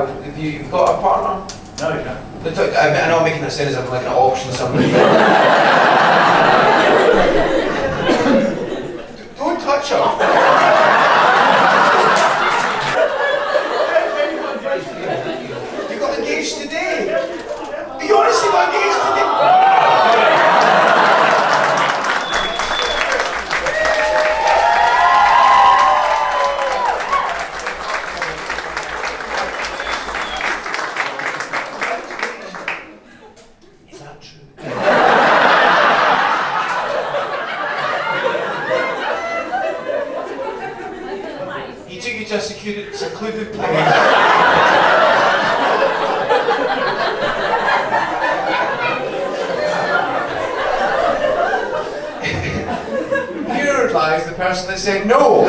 If you've got a partner? No, you don't. I know I'm making it sound as if I'm like an auction somebody. Don't touch her. You got engaged today. You honestly got engaged today. Is that true? He took you to a secluded place. Here lies the person that said no.